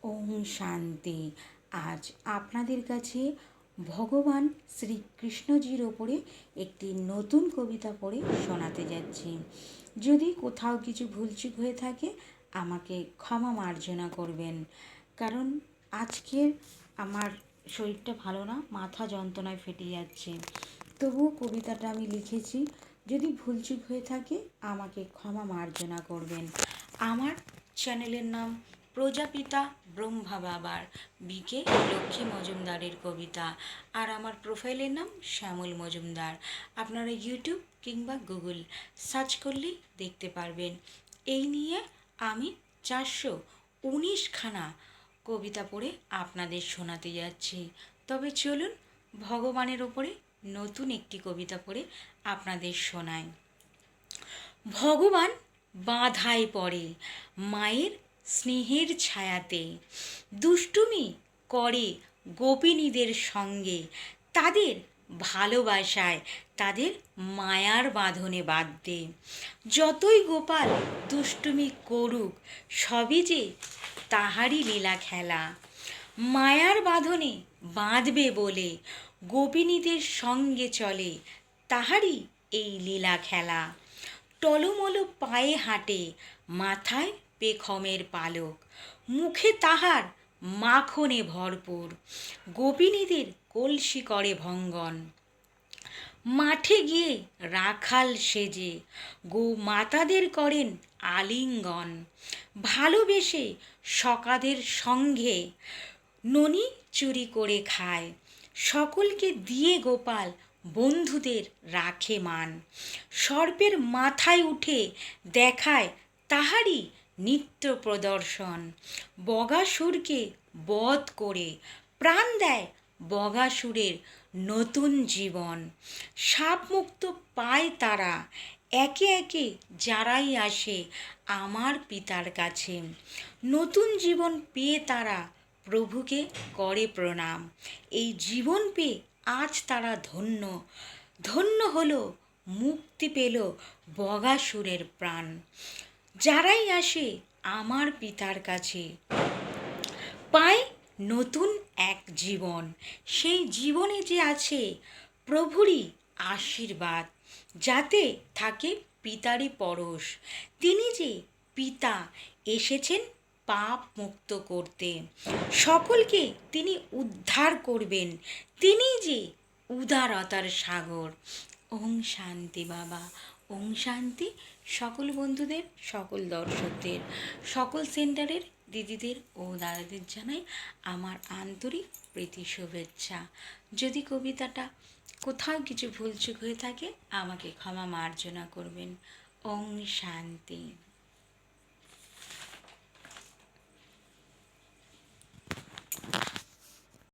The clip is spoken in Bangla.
ওম শান্তি। আজ আপনাদের কাছে ভগবান শ্রীকৃষ্ণজির ওপরে একটি নতুন কবিতা পড়ে শোনাতে যাচ্ছি। যদি কোথাও কিছু ভুলচুক হয়ে থাকে আমাকে ক্ষমা মার্জনা করবেন, কারণ আজকের আমার শরীরটা ভালো না, মাথা যন্ত্রণায় ফেটে যাচ্ছে। তবুও কবিতাটা আমি লিখেছি, যদি ভুলচুক হয়ে থাকে আমাকে ক্ষমা মার্জনা করবেন। আমার চ্যানেলের নাম প্রজাপিতা ব্রহ্মা বাবার বিকে লক্ষ্মী মজুমদারের কবিতা, আর আমার প্রোফাইলের নাম শ্যামল মজুমদার। আপনারা ইউটিউব কিংবা গুগল সার্চ করলেই দেখতে পারবেন। এই নিয়ে আমি 419খানা কবিতা পড়ে আপনাদের শোনাতে যাচ্ছি। তবে চলুন ভগবানের ওপরে নতুন একটি কবিতা পড়ে আপনাদের শোনাই। ভগবান বাঁধায় পড়ে মায়ের স্নেহের ছায়াতে, দুষ্টুমি করে গোপিনীদের সঙ্গে, তাদের ভালোবাসায় তাদের মায়ার বাঁধনে বাঁধতে। যতই গোপাল দুষ্টুমি করুক সবই যে তাহারই লীলা খেলা, মায়ার বাঁধনে বাঁধবে বলে গোপিনীদের সঙ্গে চলে তাহারই এই লীলা খেলা। টলমলো পায়ে হাঁটে, মাথায় পেখমের পালক, মুখে তাহার মাখনে ভরপুর, গোপিনীদের কলসি করে ভঙ্গন। মাঠে গিয়ে রাখাল সেজে গো মাতাদের করেন আলিঙ্গন, ভালোবেসে সখাদের সঙ্গে ননি চুরি করে খায়, সকলকে দিয়ে গোপাল বন্ধুদের রাখে মান। সর্পের মাথায় উঠে দেখায় তাহারই নিত্য প্রদর্শন, বগাসুরকে বধ করে প্রাণ দেয় বগাসুরের নতুন জীবন। সাপমুক্ত পায় তারা একে একে যারাই আসে আমার পিতার কাছে, নতুন জীবন পেয়ে তারা প্রভুকে করে প্রণাম। এই জীবন পেয়ে আজ তারা ধন্য, ধন্য হলো, মুক্তি পেল বগাসুরের প্রাণ। যারাই আসে আমার পিতার কাছে পায় নতুন এক জীবন, সেই জীবনে যে আছে প্রভুরই আশীর্বাদ, যাতে থাকে পিতারই পরশ। তিনি যে পিতা এসেছেন পাপ মুক্ত করতে, সকলকে তিনি উদ্ধার করবেন, তিনি যে উদারতার সাগর। ওম শান্তি বাবা, ওম শান্তি। সকল বন্ধুদের, সকল দর্শকদের, সকল সেন্টারের দিদিদের ও দাদাদের জানাই আমার আন্তরিক প্রীতি শুভেচ্ছা। যদি কবিতাটা কোথাও কিছু ভুলচুক হয়ে থাকে আমাকে ক্ষমা মার্জনা করবেন। ওম শান্তি।